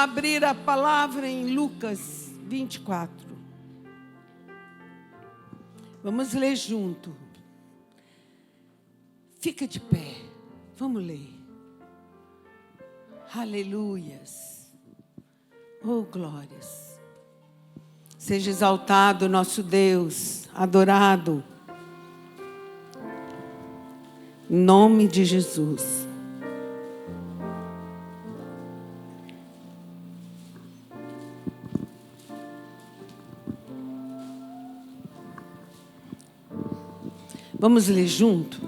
abrir a palavra em Lucas 24. Vamos ler junto. Fica de pé. Vamos ler. Aleluias. Oh, glórias. Seja exaltado nosso Deus, adorado. Em nome de Jesus. Vamos ler junto?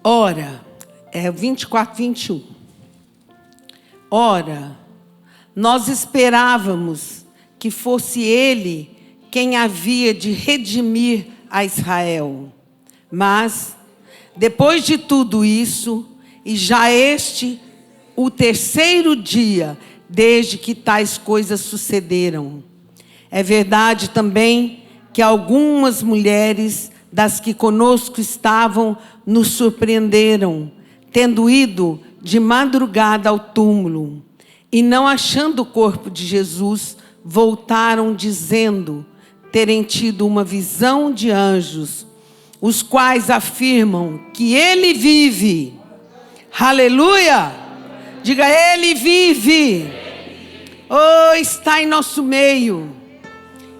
Ora, é 24, 21. Ora, nós esperávamos que fosse ele quem havia de redimir a Israel. Mas, depois de tudo isso, e já este o terceiro dia desde que tais coisas sucederam, é verdade também que algumas mulheres das que conosco estavam nos surpreenderam, tendo ido de madrugada ao túmulo, e não achando o corpo de Jesus, voltaram dizendo terem tido uma visão de anjos, os quais afirmam que ele vive. Aleluia! Diga, ele vive. Oh, está em nosso meio.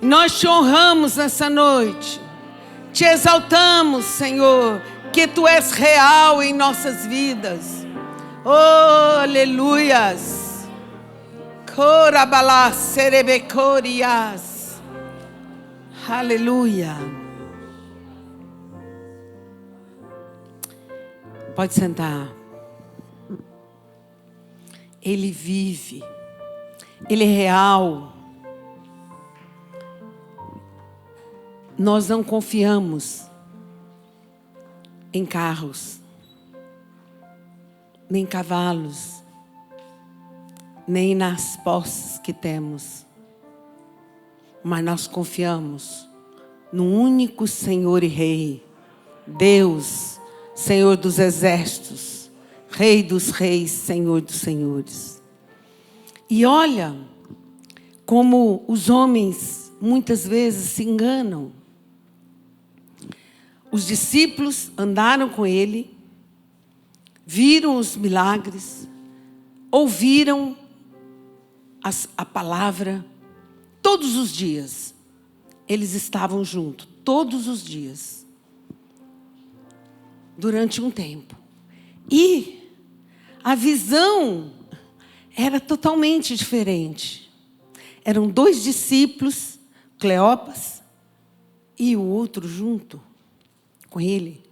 Nós te honramos nessa noite. Te exaltamos, Senhor, que Tu és real em nossas vidas. Oh, aleluias. Corabalá, serebecorias. Aleluia. Pode sentar. Ele vive. Ele é real. Nós não confiamos em carros, nem em cavalos, nem nas posses que temos. Mas nós confiamos no único Senhor e Rei, Deus, Senhor dos exércitos, Rei dos reis, Senhor dos senhores. E olha como os homens muitas vezes se enganam. Os discípulos andaram com ele, viram os milagres, ouviram a palavra todos os dias. Eles estavam juntos todos os dias, durante um tempo. E a visão era totalmente diferente. Eram 2 discípulos, Cleopas e o outro junto com ele.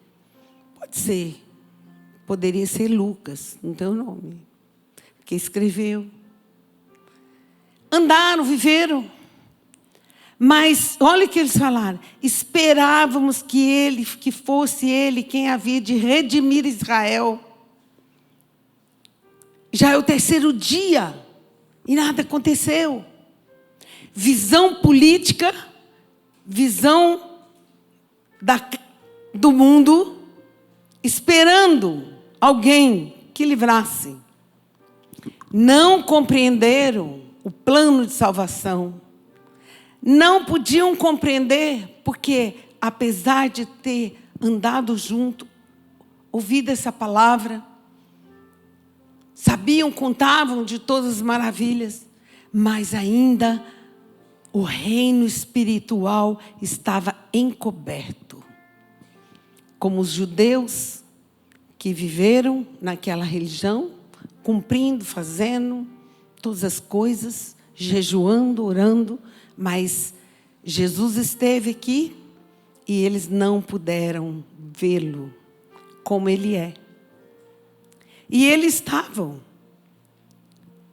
Poderia ser Lucas, não tem o nome, que escreveu. Andaram, viveram. Mas olha o que eles falaram. Esperávamos que fosse ele quem havia de redimir Israel. Já é o terceiro dia e nada aconteceu. Visão política, visão do mundo, esperando alguém que livrasse. Não compreenderam o plano de salvação. Não podiam compreender, porque apesar de ter andado junto, ouvido essa palavra, sabiam, contavam de todas as maravilhas, mas ainda o reino espiritual estava encoberto. Como os judeus que viveram naquela religião, cumprindo, fazendo todas as coisas, jejuando, orando, mas Jesus esteve aqui e eles não puderam vê-lo como ele é. E eles estavam.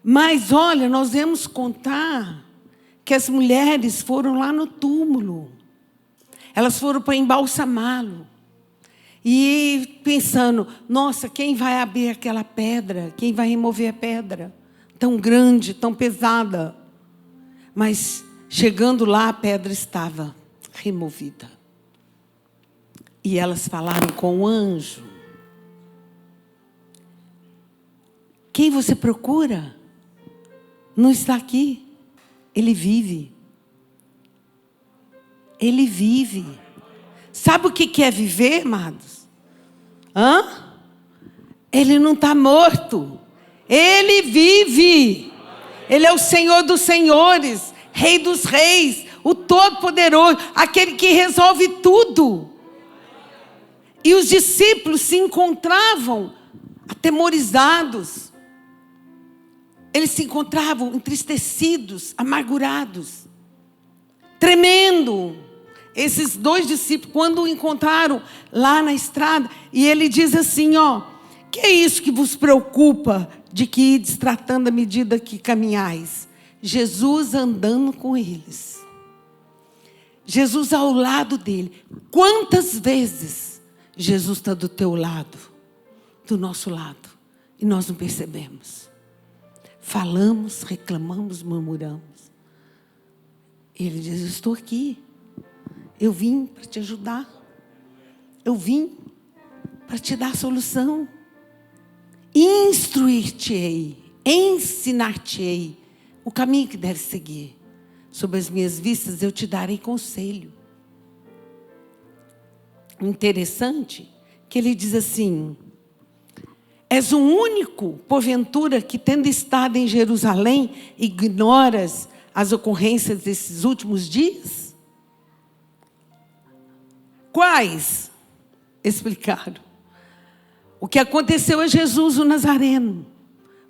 Mas olha, nós vamos contar que as mulheres foram lá no túmulo. Elas foram para embalsamá-lo. E pensando, nossa, quem vai abrir aquela pedra? Quem vai remover a pedra? Tão grande, tão pesada. Mas chegando lá, a pedra estava removida. E elas falaram com o anjo. Quem você procura? não está aqui. Ele vive. Ele vive. Sabe o que é viver, amados? Ele não está morto. Ele vive. Ele é o Senhor dos senhores, Rei dos reis, o Todo-Poderoso, aquele que resolve tudo. E os discípulos se encontravam atemorizados. Eles se encontravam entristecidos, amargurados, tremendo. Esses 2 discípulos, quando o encontraram lá na estrada, e ele diz assim, que é isso que vos preocupa, de que ides tratando à medida que caminhais? Jesus andando com eles. Jesus ao lado dele. Quantas vezes Jesus está do teu lado, do nosso lado, e nós não percebemos? Falamos, reclamamos, murmuramos. Ele diz, eu estou aqui. Eu vim para te ajudar. Eu vim para te dar a solução. Instruir-te-ei, ensinar-te-ei o caminho que deves seguir. Sob as minhas vistas eu te darei conselho. Interessante que ele diz assim, és o único, porventura, que tendo estado em Jerusalém, ignoras as ocorrências desses últimos dias? Quais? Explicaram. O que aconteceu a Jesus, o Nazareno.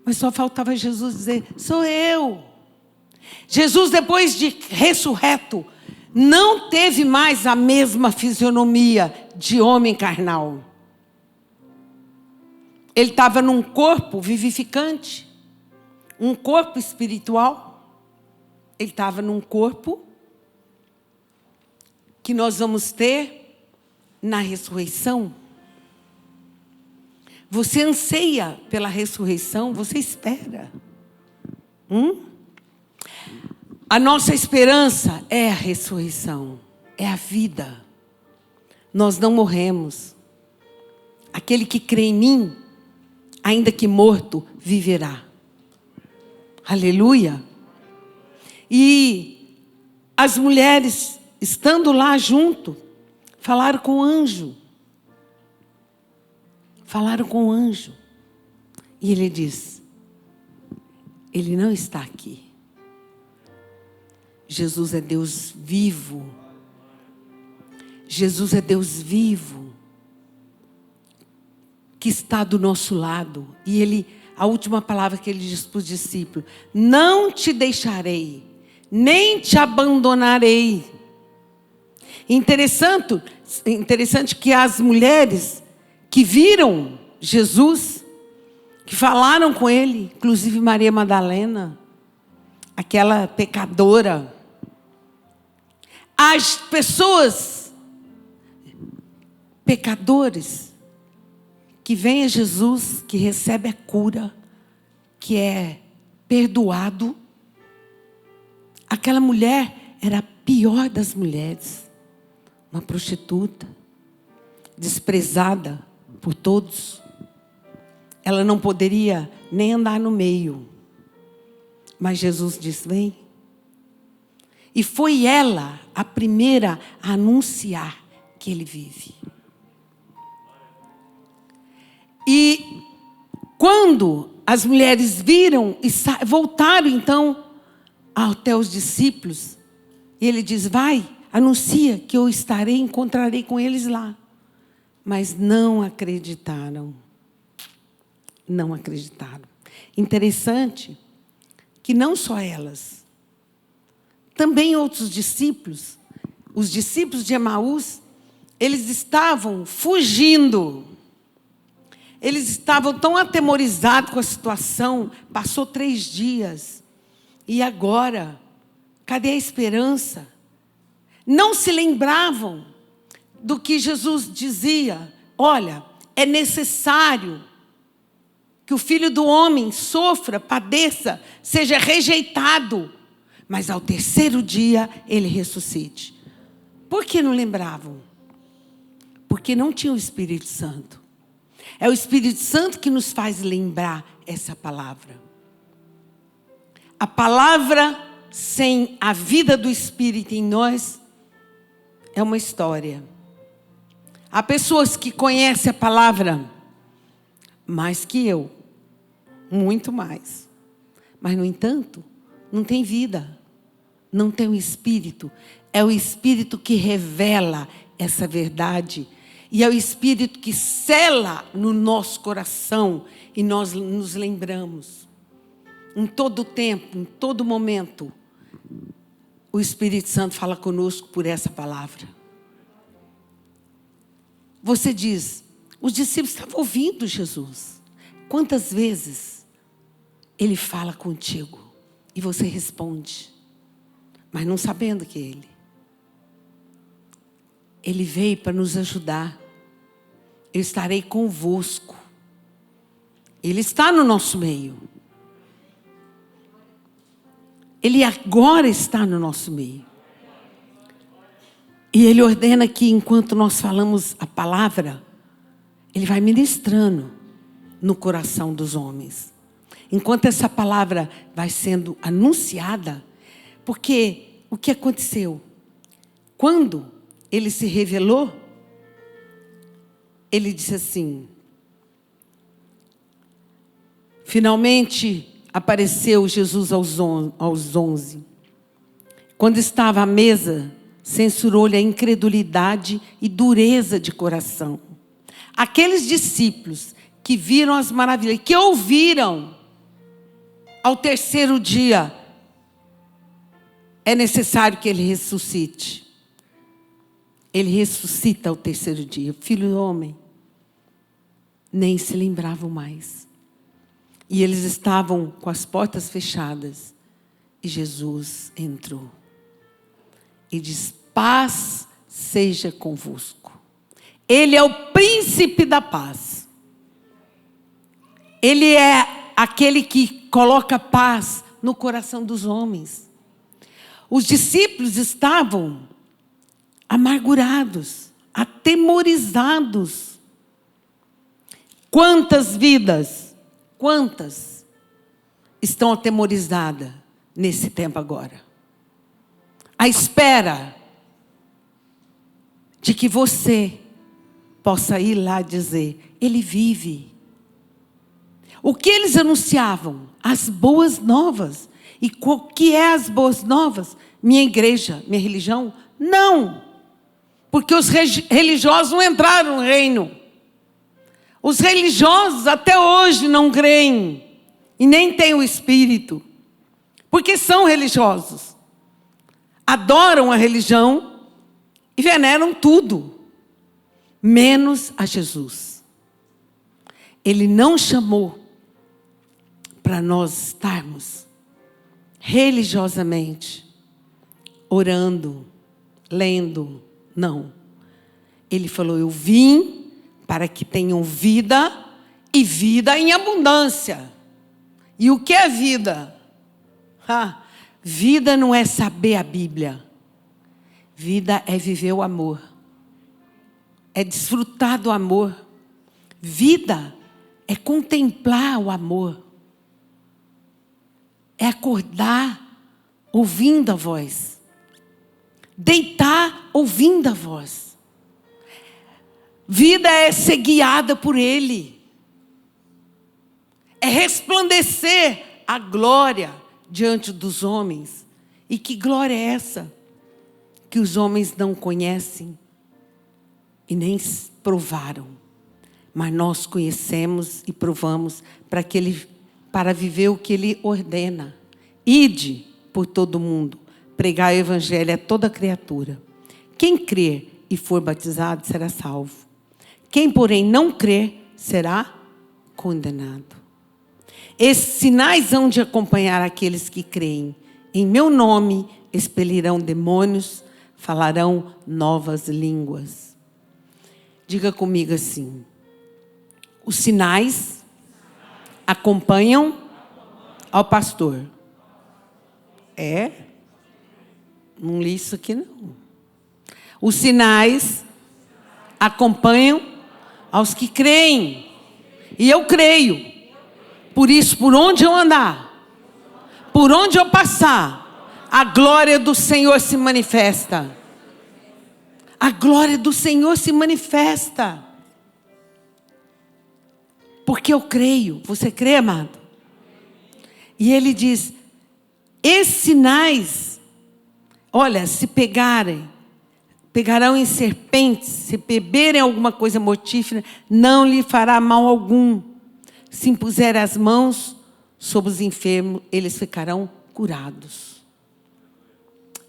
Mas só faltava Jesus dizer, sou eu. Jesus, depois de ressurreto, não teve mais a mesma fisionomia de homem carnal. Ele estava num corpo vivificante, um corpo espiritual. Ele estava num corpo que nós vamos ter na ressurreição. Você anseia pela ressurreição, você espera. A nossa esperança é a ressurreição, é a vida. Nós não morremos. Aquele que crê em mim, ainda que morto, viverá. Aleluia. E as mulheres, estando lá junto, falaram com o anjo. Falaram com o anjo. E ele diz, ele não está aqui. Jesus é Deus vivo. Jesus é Deus vivo, que está do nosso lado. E ele, a última palavra que ele diz para os discípulos, não te deixarei, nem te abandonarei. Interessante que as mulheres que viram Jesus, que falaram com ele, inclusive Maria Madalena, aquela pecadora, as pessoas, pecadores, que vêm a Jesus, que recebe a cura, que é perdoado. Aquela mulher era a pior das mulheres, uma prostituta, desprezada por todos. Ela não poderia nem andar no meio. Mas Jesus disse, vem. E foi ela a primeira a anunciar que ele vive. E quando as mulheres viram e voltaram então até os discípulos, e ele diz, vai, anuncia que eu encontrarei com eles lá. Mas não acreditaram. Não acreditaram. Interessante que não só elas, também outros discípulos, os discípulos de Emaús, eles estavam fugindo. Eles estavam tão atemorizados com a situação. Passou 3 dias. E agora, cadê a esperança? Não se lembravam do que Jesus dizia. Olha, é necessário que o Filho do Homem sofra, padeça, seja rejeitado, mas ao 3º dia ele ressuscite. Por que não lembravam? Porque não tinha o Espírito Santo. É o Espírito Santo que nos faz lembrar essa palavra. A palavra sem a vida do Espírito em nós é uma história. Há pessoas que conhecem a palavra mais que eu, muito mais. Mas, no entanto, não tem vida, não tem o Espírito. É o Espírito que revela essa verdade. E é o Espírito que sela no nosso coração. E nós nos lembramos. Em todo tempo, em todo momento, o Espírito Santo fala conosco por essa palavra. Você diz, os discípulos estavam ouvindo Jesus. Quantas vezes Ele fala contigo e você responde, mas não sabendo que é Ele. Ele veio para nos ajudar. Eu estarei convosco. Ele está no nosso meio. Ele agora está no nosso meio. E Ele ordena que enquanto nós falamos a palavra, Ele vai ministrando no coração dos homens. Enquanto essa palavra vai sendo anunciada, porque o que aconteceu? Quando Ele se revelou, Ele disse assim, finalmente apareceu Jesus aos 11. Quando estava à mesa, censurou-lhe a incredulidade e dureza de coração. Aqueles discípulos que viram as maravilhas, que ouviram ao terceiro dia, é necessário que Ele ressuscite. Ele ressuscita ao terceiro dia. Filho do homem, nem se lembravam mais. E eles estavam com as portas fechadas. E Jesus entrou. E diz, paz seja convosco. Ele é o príncipe da paz. Ele é aquele que coloca paz no coração dos homens. Os discípulos estavam amargurados, atemorizados. Quantas vidas, quantas estão atemorizadas nesse tempo agora? À espera de que você possa ir lá dizer, Ele vive. O que eles anunciavam? As boas novas. E o que é as boas novas? Minha igreja, minha religião? Não. Porque os religiosos não entraram no reino. Os religiosos até hoje não creem. E nem têm o Espírito. Porque são religiosos. Adoram a religião e veneram tudo. Menos a Jesus. Ele não chamou para nós estarmos religiosamente orando, lendo. Não. Ele falou, eu vim para que tenham vida e vida em abundância. E o que é vida? Vida não é saber a Bíblia. Vida é viver o amor. É desfrutar do amor. Vida é contemplar o amor. É acordar ouvindo a voz. Deitar ouvindo a voz. Vida é ser guiada por Ele. É resplandecer a glória diante dos homens. E que glória é essa? Que os homens não conhecem e nem provaram. Mas nós conhecemos e provamos para viver o que Ele ordena. Ide por todo mundo, pregar o Evangelho a toda criatura. Quem crer e for batizado será salvo. Quem, porém, não crer será condenado. Esses sinais hão de acompanhar aqueles que creem. Em meu nome expelirão demônios, falarão novas línguas. Diga comigo assim. Os sinais acompanham ao pastor. Não li isso aqui não. Os sinais acompanham aos que creem. E eu creio. Por isso, por onde eu andar, Por onde eu passar, a glória do Senhor se manifesta. A glória do Senhor se manifesta. Porque eu creio. Você crê, amado? E ele diz, esses sinais, olha, se pegarão em serpentes, se beberem alguma coisa mortífera, não lhe fará mal algum. Se impuserem as mãos sobre os enfermos, eles ficarão curados.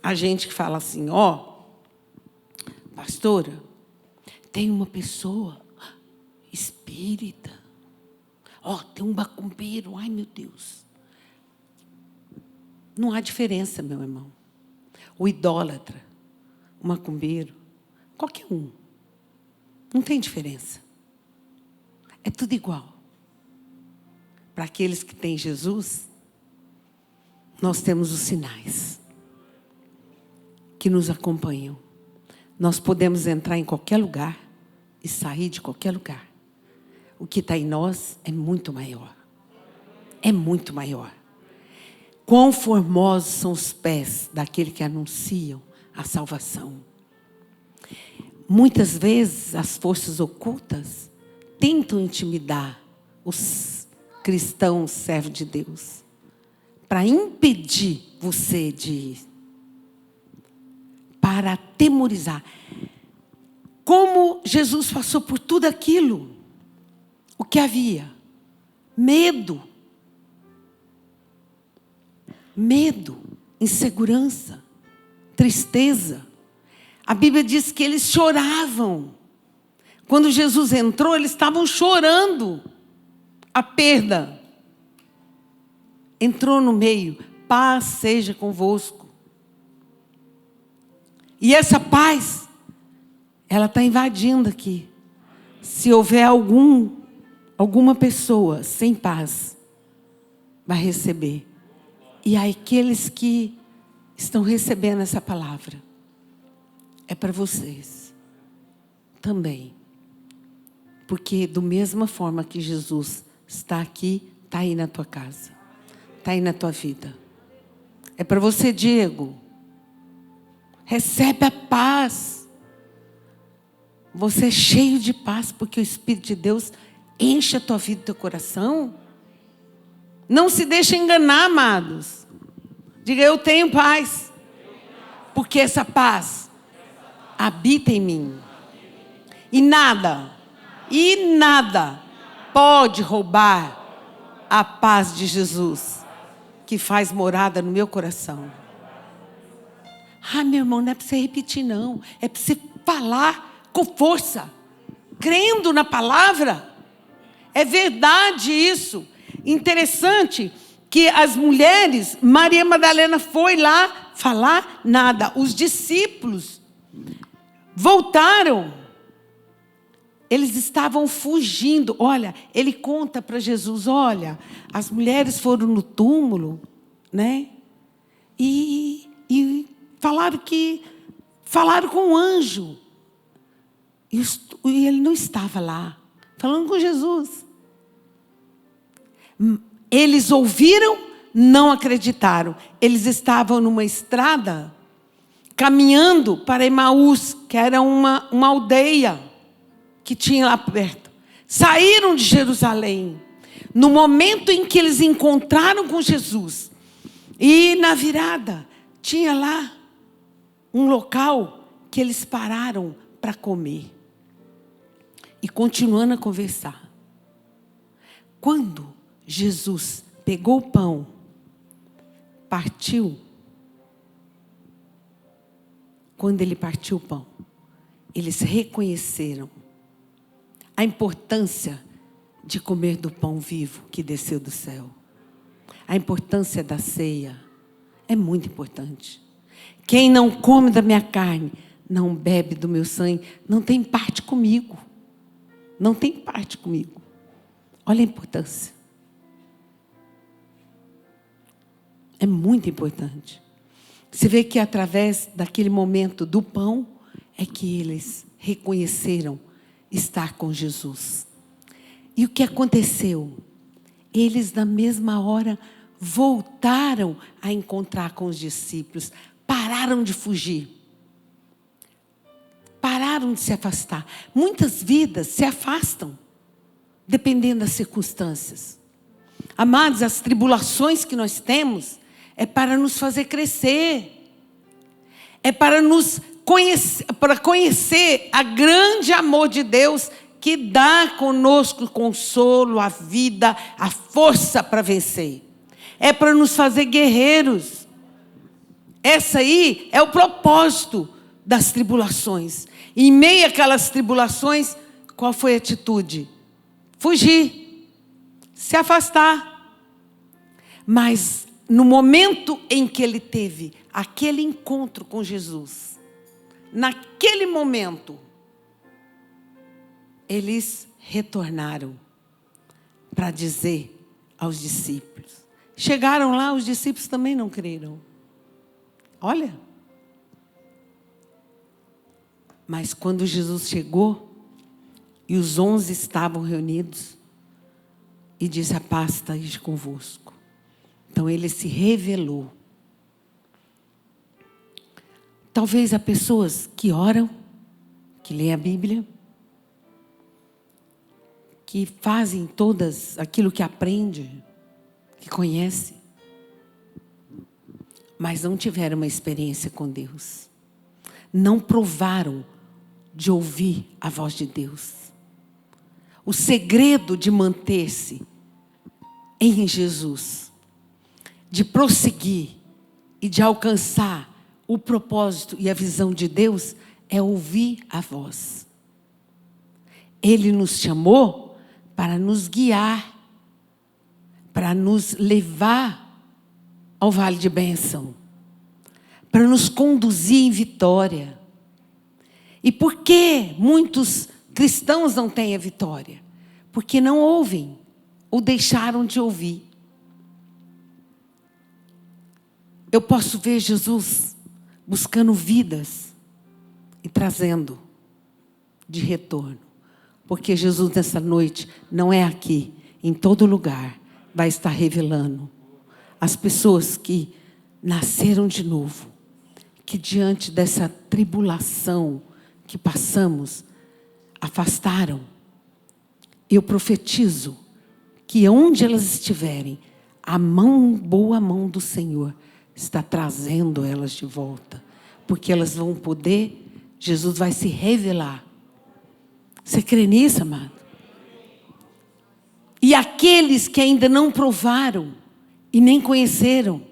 A gente que fala assim, pastora, tem uma pessoa espírita. Tem um macumbeiro. Ai, meu Deus. Não há diferença, meu irmão. O idólatra, o macumbeiro, qualquer um. Não tem diferença. É tudo igual. Para aqueles que têm Jesus, nós temos os sinais que nos acompanham. Nós podemos entrar em qualquer lugar e sair de qualquer lugar. O que está em nós é muito maior. É muito maior. Quão formosos são os pés daquele que anunciam a salvação. Muitas vezes as forças ocultas tentam intimidar os cristãos, servos de Deus, para impedir você de ir, para atemorizar. Como Jesus passou por tudo aquilo, o que havia? Medo. Medo, insegurança, tristeza. A Bíblia diz que eles choravam. Quando Jesus entrou, eles estavam chorando a perda. Entrou no meio, paz seja convosco. E essa paz, ela está invadindo aqui. Se houver alguma pessoa sem paz, vai receber. E aqueles que estão recebendo essa palavra, é para vocês também. Porque da mesma forma que Jesus está aqui, está aí na tua casa, está aí na tua vida. É para você, Diego. Recebe a paz. Você é cheio de paz, porque o Espírito de Deus enche a tua vida e teu coração. Não se deixe enganar, amados. Diga, eu tenho paz. Porque essa paz habita em mim. E nada pode roubar a paz de Jesus, que faz morada no meu coração. Meu irmão, não é para você repetir, não. É para você falar com força, crendo na palavra. É verdade isso. Interessante que as mulheres, Maria Madalena foi lá falar nada. Os discípulos voltaram. Eles estavam fugindo. Olha, ele conta para Jesus, olha, as mulheres foram no túmulo, né? E falaram com o anjo. E ele não estava lá, falando com Jesus. Eles ouviram, não acreditaram. Eles estavam numa estrada, caminhando para Emaús, que era uma aldeia que tinha lá perto. Saíram de Jerusalém. No momento em que eles encontraram com Jesus, e na virada, tinha lá um local que eles pararam para comer. E continuando a conversar. Quando Jesus pegou o pão, partiu. Quando ele partiu o pão, eles reconheceram a importância de comer do pão vivo que desceu do céu. A importância da ceia é muito importante. Quem não come da minha carne, não bebe do meu sangue, não tem parte comigo. Não tem parte comigo. Olha a importância. É muito importante. Você vê que através daquele momento do pão, é que eles reconheceram estar com Jesus. E o que aconteceu? Eles na mesma hora voltaram a encontrar com os discípulos. Pararam de fugir. Pararam de se afastar. Muitas vidas se afastam, dependendo das circunstâncias. Amados, as tribulações que nós temos é para nos fazer crescer. É para nos conhecer, para conhecer a grande amor de Deus que dá conosco o consolo, a vida, a força para vencer. É para nos fazer guerreiros. Essa aí é o propósito das tribulações. Em meio àquelas tribulações, qual foi a atitude? Fugir, se afastar. Mas no momento em que ele teve aquele encontro com Jesus, naquele momento, eles retornaram para dizer aos discípulos. Chegaram lá, os discípulos também não creram. Olha. Mas quando Jesus chegou, e os 11 estavam reunidos, e disse: a paz esteja convosco. Então ele se revelou. Talvez há pessoas que oram, que leem a Bíblia, que fazem todas aquilo que aprende, que conhece, mas não tiveram uma experiência com Deus. Não provaram de ouvir a voz de Deus. O segredo de manter-se em Jesus, de prosseguir e de alcançar o propósito e a visão de Deus, é ouvir a voz. Ele nos chamou para nos guiar, para nos levar ao vale de bênção, para nos conduzir em vitória. E por que muitos cristãos não têm a vitória? Porque não ouvem, ou deixaram de ouvir. Eu posso ver Jesus buscando vidas e trazendo de retorno. Porque Jesus nessa noite, não é aqui, em todo lugar, vai estar revelando as pessoas que nasceram de novo, que diante dessa tribulação que passamos, afastaram. Eu profetizo que onde elas estiverem, a boa mão do Senhor está trazendo elas de volta. Porque elas vão poder, Jesus vai se revelar. Você crê nisso, amado? E aqueles que ainda não provaram e nem conheceram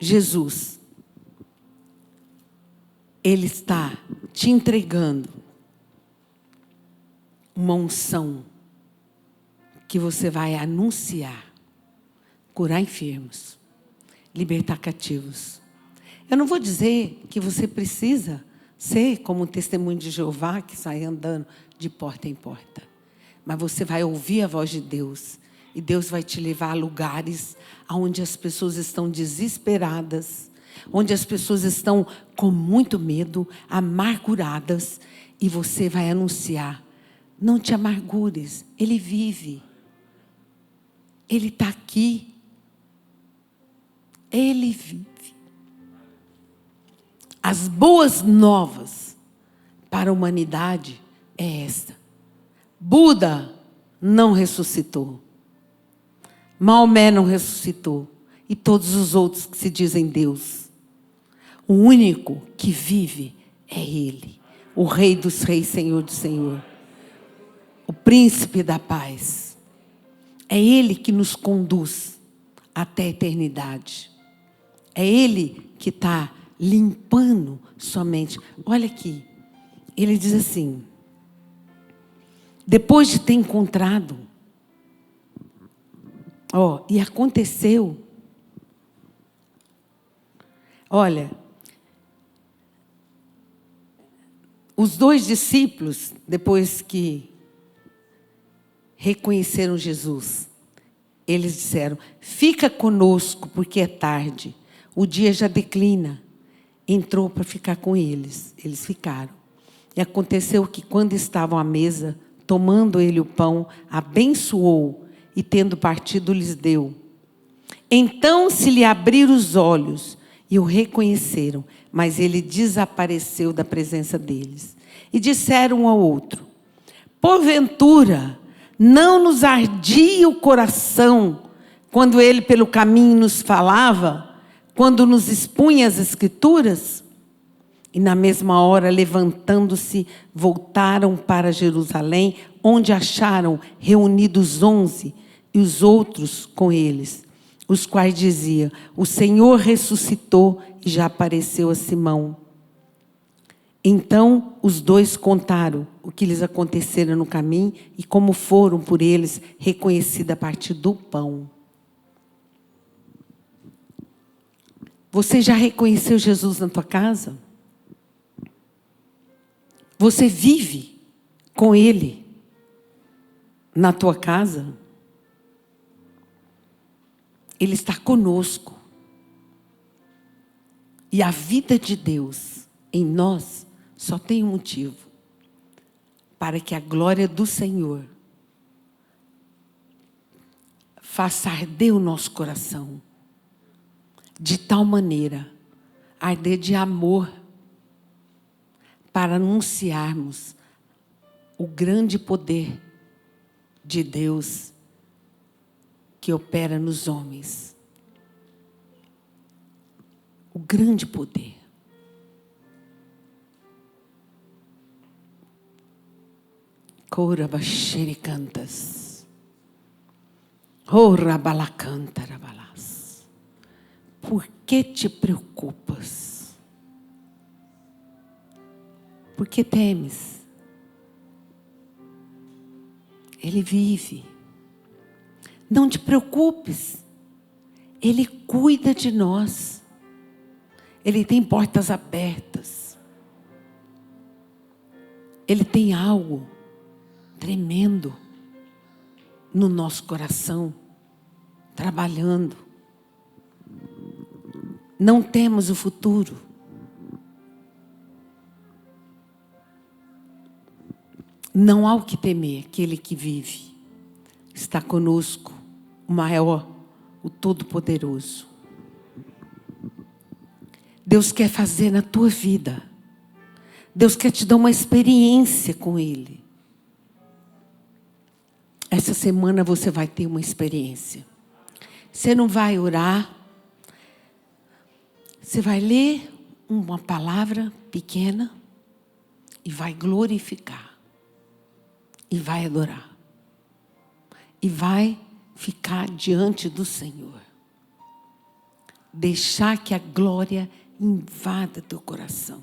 Jesus, Ele está te entregando uma unção que você vai anunciar, curar enfermos, libertar cativos. Eu não vou dizer que você precisa ser como um testemunho de Jeová que sai andando de porta em porta. Mas você vai ouvir a voz de Deus. E Deus vai te levar a lugares onde as pessoas estão desesperadas, onde as pessoas estão com muito medo, amarguradas. E você vai anunciar: não te amargures, Ele vive. Ele está aqui. Ele vive. As boas novas para a humanidade é esta: Buda não ressuscitou. Maomé não ressuscitou. E todos os outros que se dizem Deus. O único que vive é Ele. O Rei dos Reis, Senhor do Senhor. O Príncipe da Paz. É Ele que nos conduz até a eternidade. É Ele que está limpando somente. Olha aqui. Ele diz assim: depois de ter encontrado, e aconteceu. Olha, os 2 discípulos, depois que reconheceram Jesus, eles disseram: fica conosco, porque é tarde, o dia já declina. Entrou para ficar com eles. Eles ficaram. E aconteceu que, quando estavam à mesa, tomando ele o pão, abençoou e, tendo partido, lhes deu. Então se lhe abriram os olhos e o reconheceram, mas ele desapareceu da presença deles. E disseram um ao outro: porventura, não nos ardia o coração quando ele pelo caminho nos falava, quando nos expunha as Escrituras? E na mesma hora, levantando-se, voltaram para Jerusalém, onde acharam reunidos 11 e os outros com eles, os quais diziam: o Senhor ressuscitou e já apareceu a Simão. Então os dois contaram o que lhes acontecera no caminho e como foram por eles reconhecidos a partir do pão. Você já reconheceu Jesus na tua casa? Você vive com Ele na tua casa? Ele está conosco. E a vida de Deus em nós só tem um motivo: para que a glória do Senhor faça arder o nosso coração, de tal maneira, arder de amor, para anunciarmos o grande poder de Deus que opera nos homens. O grande poder. Courabaxere cantas. Orabalacantarabalass. Por que te preocupas? Por que temes? Ele vive. Não te preocupes. Ele cuida de nós. Ele tem portas abertas. Ele tem algo tremendo no nosso coração, trabalhando. Não temos o futuro. Não há o que temer, aquele que vive está conosco, o maior, o todo-poderoso. Deus quer fazer na tua vida. Deus quer te dar uma experiência com Ele. Essa semana você vai ter uma experiência. Você não vai orar. Você vai ler uma palavra pequena e vai glorificar. E vai adorar. E vai ficar diante do Senhor. Deixar que a glória invada teu coração.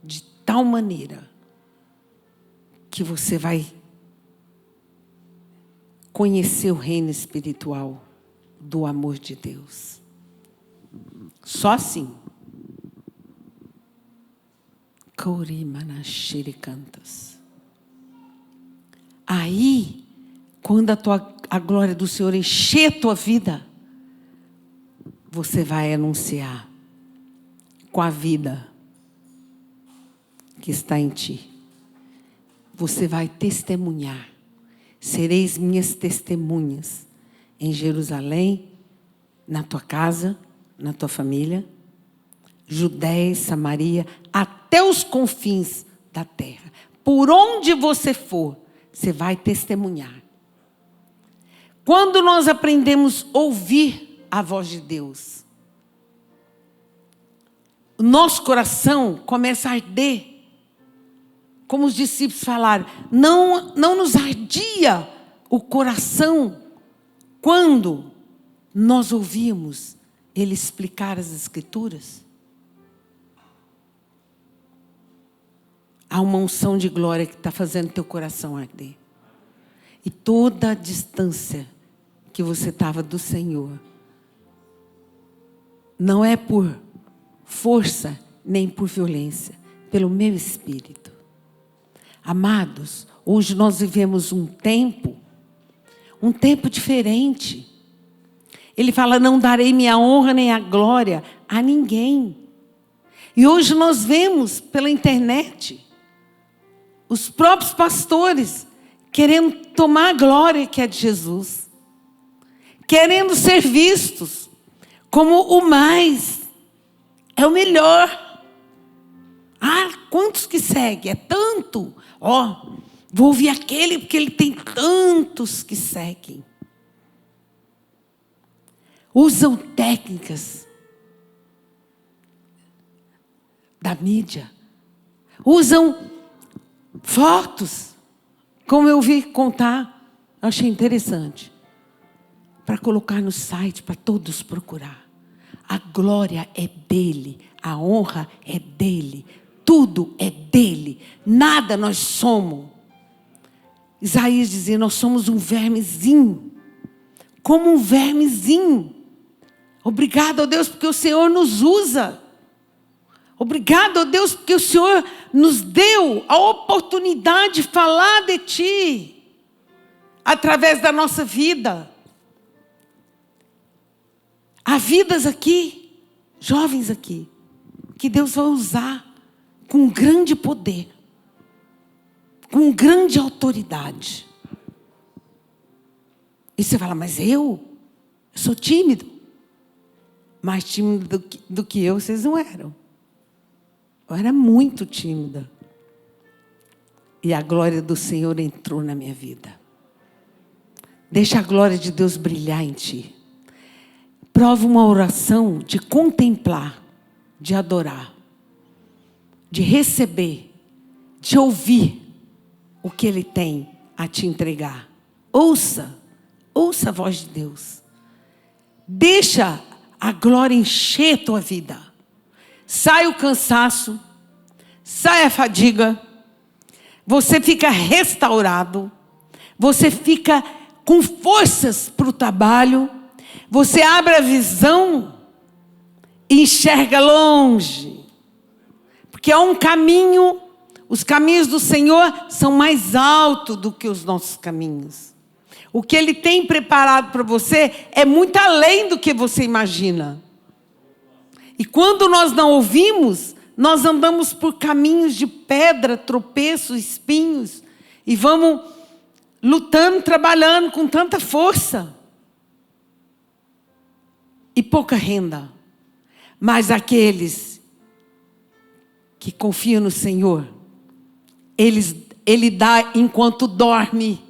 De tal maneira que você vai conhecer o reino espiritual do amor de Deus. Só assim. Courimanachiricantas. Aí, quando a glória do Senhor encher a tua vida, você vai anunciar com a vida que está em ti. Você vai testemunhar. Sereis minhas testemunhas em Jerusalém, na tua casa, na tua família, Judéia e Samaria, até os confins da terra. Por onde você for, você vai testemunhar. Quando nós aprendemos a ouvir a voz de Deus, o nosso coração começa a arder. Como os discípulos falaram, não nos ardia o coração quando nós ouvíamos Ele explicar as Escrituras. Há uma unção de glória que está fazendo teu coração arder. E toda a distância que você estava do Senhor, não é por força nem por violência, pelo meu Espírito. Amados, hoje nós vivemos um tempo diferente. Ele fala, não darei minha honra nem a glória a ninguém. E hoje nós vemos pela internet os próprios pastores querendo tomar a glória que é de Jesus, querendo ser vistos, como o mais, é o melhor. Ah, quantos que seguem? É tanto. Ó, vou ouvir aquele porque ele tem tantos que seguem. Usam técnicas da mídia. Usam fotos, como eu vi contar, achei interessante, para colocar no site, para todos procurar. A glória é dele, a honra é dele, tudo é dele, nada nós somos. Isaías dizia, nós somos um vermezinho, como um vermezinho. Obrigado, ó Deus, porque o Senhor nos usa. Obrigado, ó Deus, porque o Senhor nos deu a oportunidade de falar de Ti, através da nossa vida. Há vidas aqui, jovens aqui, que Deus vai usar com grande poder, com grande autoridade. E você fala, mas eu sou tímido. Mais tímido do que eu, vocês não eram. Eu era muito tímida. E a glória do Senhor entrou na minha vida. Deixa a glória de Deus brilhar em ti. Prova uma oração de contemplar, de adorar, de receber, de ouvir o que Ele tem a te entregar. Ouça a voz de Deus. Deixa a glória encher a tua vida. Sai o cansaço, sai a fadiga, você fica restaurado, você fica com forças para o trabalho, você abre a visão e enxerga longe. Porque há um caminho, os caminhos do Senhor são mais altos do que os nossos caminhos. O que Ele tem preparado para você é muito além do que você imagina. E quando nós não ouvimos, nós andamos por caminhos de pedra, tropeços, espinhos. E vamos lutando, trabalhando com tanta força. E pouca renda. Mas aqueles que confiam no Senhor, Ele dá enquanto dorme.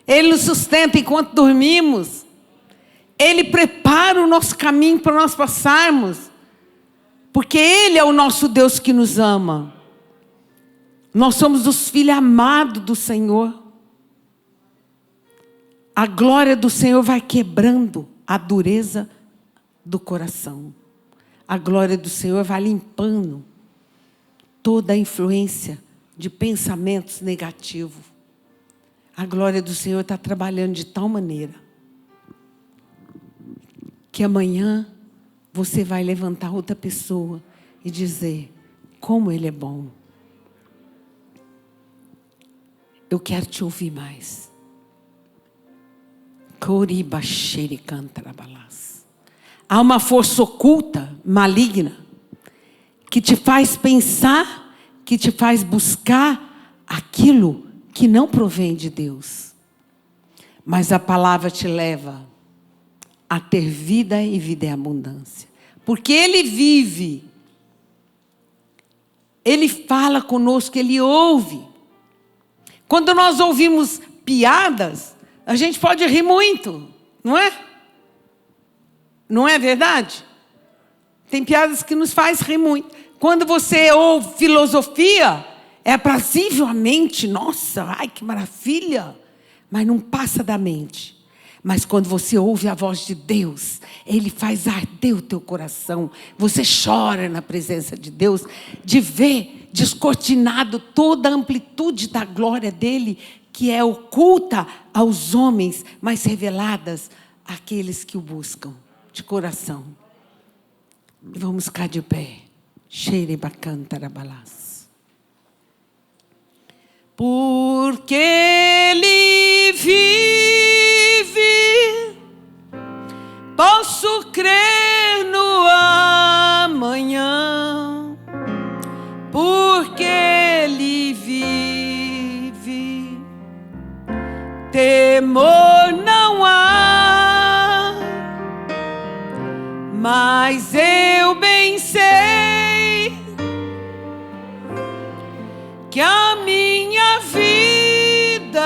Ele nos sustenta enquanto dormimos. Ele prepara o nosso caminho para nós passarmos. Porque Ele é o nosso Deus que nos ama. Nós somos os filhos amados do Senhor. A glória do Senhor vai quebrando a dureza do coração. A glória do Senhor vai limpando toda a influência de pensamentos negativos. A glória do Senhor está trabalhando de tal maneira que amanhã você vai levantar outra pessoa e dizer, como Ele é bom. Eu quero te ouvir mais. Há uma força oculta, maligna, que te faz pensar, que te faz buscar aquilo que não provém de Deus. Mas a palavra te leva a ter vida e vida em abundância. Porque Ele vive. Ele fala conosco, Ele ouve. Quando nós ouvimos piadas, a gente pode rir muito, não é? Não é verdade? Tem piadas que nos faz rir muito. Quando você ouve filosofia, é aprazivelmente, nossa, ai que maravilha. Mas não passa da mente. Mas quando você ouve a voz de Deus, Ele faz arder o teu coração. Você chora na presença de Deus, de ver descortinado toda a amplitude da glória dEle, que é oculta aos homens, mas reveladas àqueles que o buscam de coração. E vamos ficar de pé. Porque Ele vive, posso crer no amanhã. Porque Ele vive, temor não há. Mas eu bem sei que a minha vida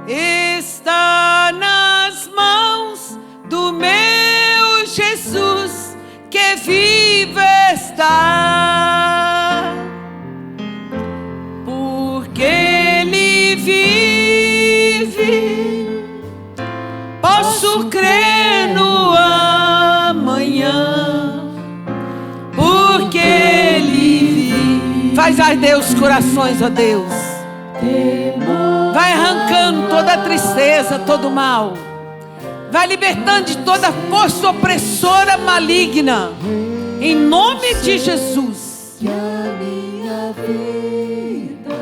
está nas mãos do meu Jesus, que vive está. Porque Ele vive, posso crer no amanhã. Porque Ele vive. Faz arder os corações, ó Deus. Vai arrancando toda a tristeza, todo o mal. Vai libertando de toda força opressora maligna. Em nome de Jesus. Que a minha vida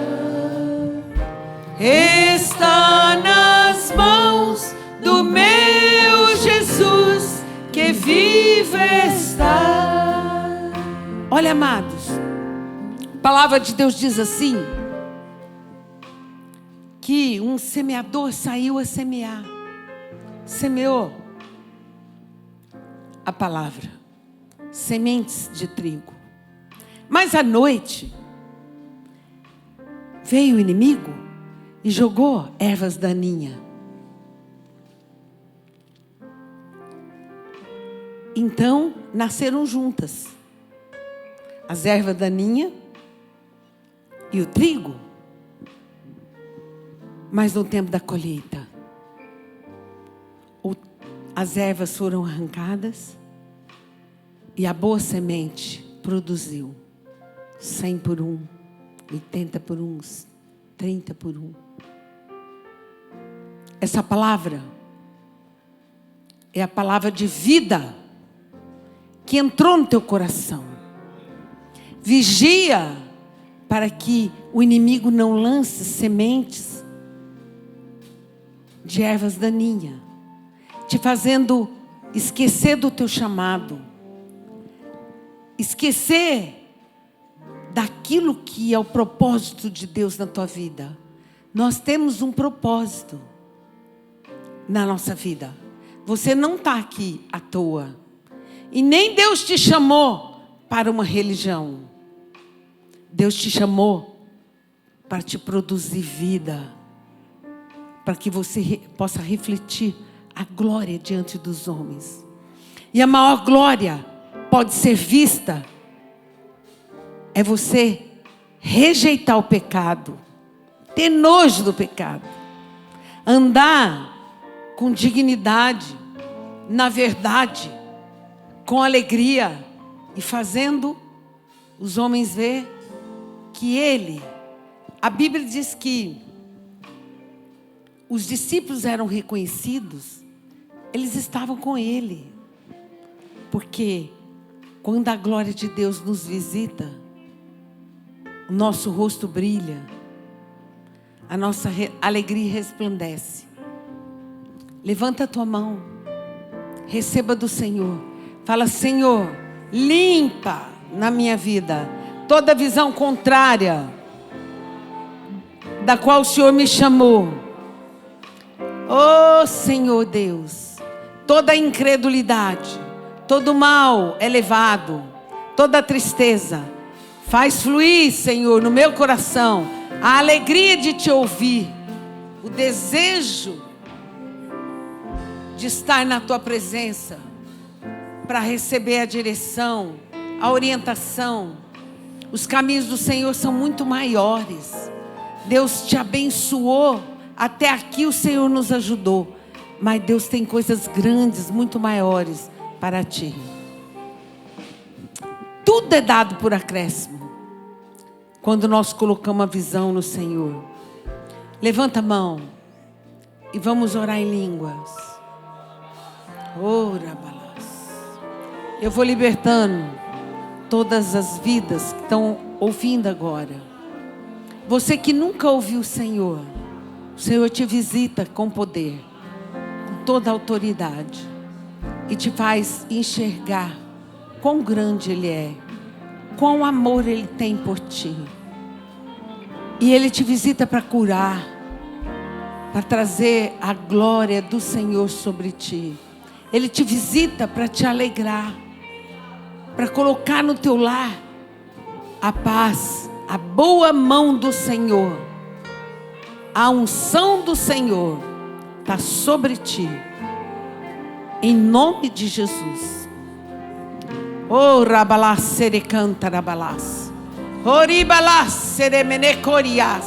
Está nas mãos do meu Jesus, que vive está. Olha, amados, a palavra de Deus diz assim: que um semeador saiu a semear, semeou a palavra, sementes de trigo. Mas à noite veio o inimigo e jogou ervas daninhas. Então nasceram juntas as ervas daninhas e o trigo. Mas no tempo da colheita, as ervas foram arrancadas e a boa semente produziu 100 por 1, 80 por 1, 30 por 1. Essa palavra é a palavra de vida que entrou no teu coração. Vigia para que o inimigo não lance sementes de ervas daninhas, te fazendo esquecer do teu chamado, esquecer daquilo que é o propósito de Deus na tua vida. Nós temos um propósito na nossa vida. Você não está aqui à toa. E nem Deus te chamou para uma religião. Deus te chamou para te produzir vida, para que você possa refletir a glória diante dos homens. E a maior glória pode ser vista é você rejeitar o pecado, ter nojo do pecado, andar com dignidade, na verdade, com alegria, e fazendo os homens ver que Ele, a Bíblia diz que os discípulos eram reconhecidos, eles estavam com Ele, porque quando a glória de Deus nos visita, o nosso rosto brilha, a nossa alegria resplandece. Levanta a tua mão, receba do Senhor, fala: Senhor, limpa na minha vida toda visão contrária da qual o Senhor me chamou. Oh Senhor Deus, toda incredulidade, todo mal elevado, toda tristeza, faz fluir, Senhor, no meu coração a alegria de te ouvir, o desejo de estar na tua presença, para receber a direção, a orientação. Os caminhos do Senhor são muito maiores. Deus te abençoou, até aqui o Senhor nos ajudou, mas Deus tem coisas grandes, muito maiores para ti. Tudo é dado por acréscimo, quando nós colocamos a visão no Senhor. Levanta a mão e vamos orar em línguas. Ora, balas. Eu vou libertando todas as vidas que estão ouvindo agora. Você que nunca ouviu o Senhor te visita com poder, com toda a autoridade, e te faz enxergar quão grande Ele é, quão amor Ele tem por ti. E Ele te visita para curar, para trazer a glória do Senhor sobre ti. Ele te visita para te alegrar, para colocar no teu lar a paz, a boa mão do Senhor, a unção do Senhor está sobre ti, em nome de Jesus. Oh, rabalás, serecanta, rabalás. Oribalás, seremenecorias.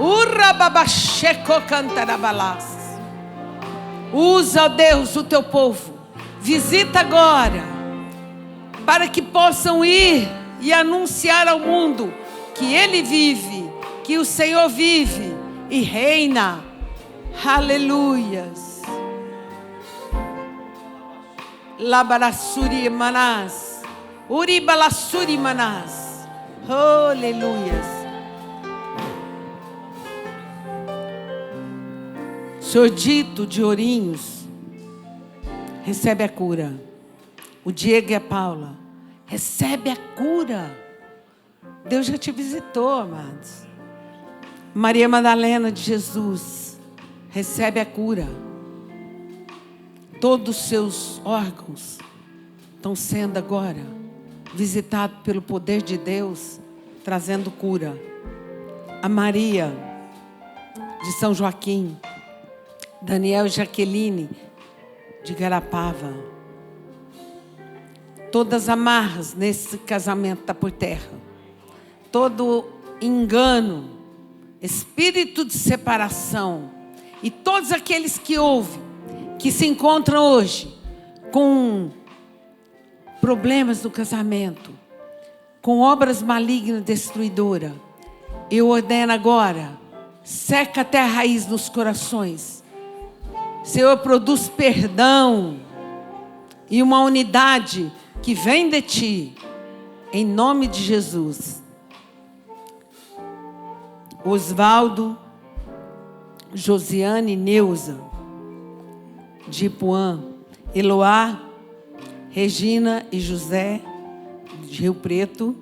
Urrababacheco, canta, rabalás. Usa, ó Deus, o teu povo. Visita agora, para que possam ir e anunciar ao mundo que Ele vive, que o Senhor vive e reina. Aleluias. Labarassuri manás. Uribalassuri manás. Aleluias. Senhor Dito de Ourinhos, recebe a cura. O Diego e a Paula, recebe a cura. Deus já te visitou, amados. Maria Madalena de Jesus, recebe a cura. Todos os seus órgãos estão sendo agora visitados pelo poder de Deus, trazendo cura. A Maria de São Joaquim, Daniel e Jaqueline de Garapava. Todas as amarras nesse casamento estão por terra. Todo engano, espírito de separação, e todos aqueles que ouvem, que se encontram hoje com problemas no casamento, com obras malignas destruidoras, eu ordeno agora, seca até a raiz nos corações. Senhor, produz perdão e uma unidade que vem de Ti, em nome de Jesus. Osvaldo, Josiane e Neuza, de Ipuã, Eloá, Regina e José, de Rio Preto,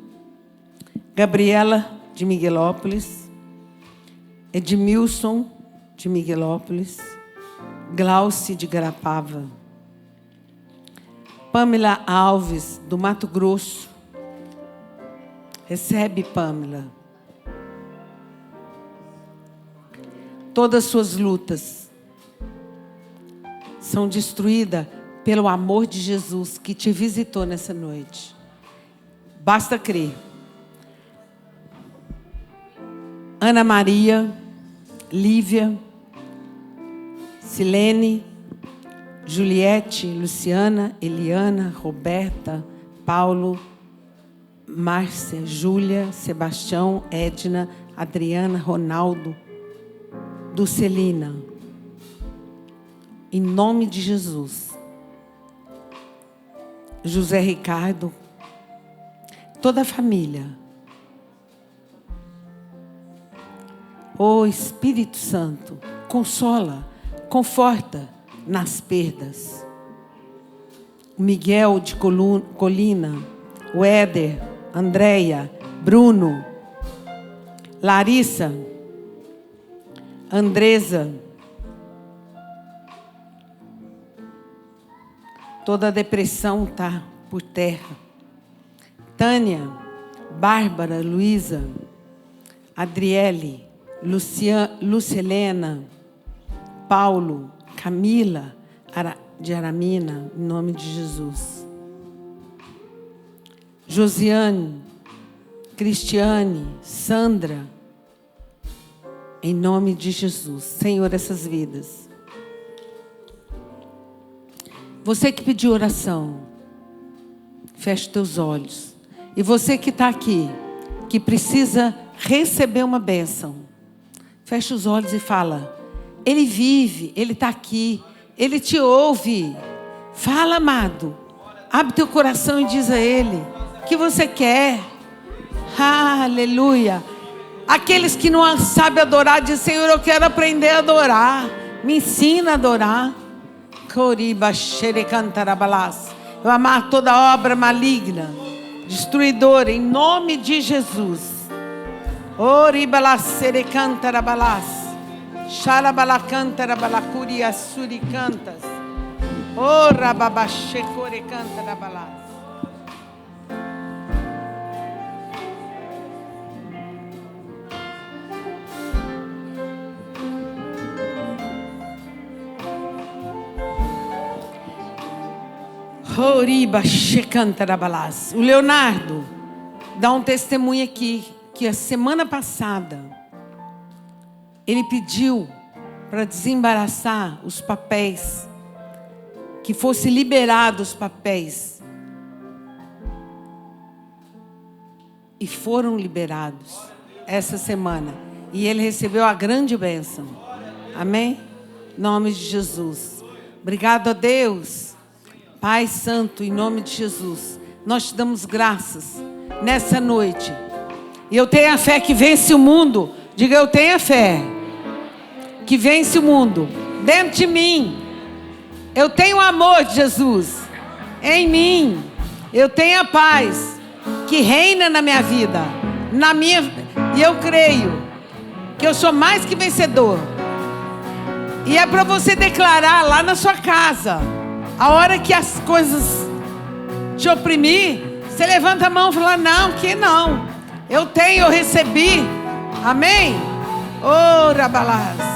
Gabriela, de Miguelópolis, Edmilson, de Miguelópolis, Glauce, de Garapava, Pamela Alves, do Mato Grosso. Recebe, Pamela. Todas as suas lutas são destruídas pelo amor de Jesus que te visitou nessa noite. Basta crer. Ana Maria, Lívia, Silene, Juliette, Luciana, Eliana, Roberta, Paulo, Márcia, Júlia, Sebastião, Edna, Adriana, Ronaldo, Dulcelina. Em nome de Jesus. José Ricardo, toda a família. Ô Espírito Santo, consola, conforta nas perdas. O Miguel de Colina, o Éder, Andréia, Bruno, Larissa, Andresa, toda a depressão está por terra. Tânia, Bárbara, Luísa, Adriele, Lucelena, Paulo, Camila, de Aramina, em nome de Jesus. Josiane, Cristiane, Sandra, em nome de Jesus. Senhor, essas vidas. Você que pediu oração, feche teus olhos. E você que está aqui, que precisa receber uma bênção, feche os olhos e fala: Ele vive, Ele está aqui, Ele te ouve. Fala, amado. Abre teu coração e diz a Ele o que você quer. Aleluia. Aqueles que não sabem adorar, dizem: Senhor, eu quero aprender a adorar. Me ensina a adorar. Eu amar toda obra maligna, destruidora, em nome de Jesus. Xarabalacantarabalacurias suricantas. Oh, rababaxecore canta da balada. O Leonardo dá um testemunho aqui, que a semana passada ele pediu para desembaraçar os papéis, que fosse liberados os papéis. E foram liberados essa semana. E ele recebeu a grande bênção. Amém? Em nome de Jesus. Obrigado a Deus. Pai Santo, em nome de Jesus, nós te damos graças nessa noite. E eu tenho a fé que vence o mundo. Diga, eu tenho a fé que vence o mundo dentro de mim. Eu tenho o amor de Jesus em mim. Eu tenho a paz que reina na minha vida, e eu creio que eu sou mais que vencedor. E é para você declarar lá na sua casa. A hora que as coisas te oprimir, você levanta a mão e fala, não, que não. Eu tenho, eu recebi. Amém? Oh, rabalás.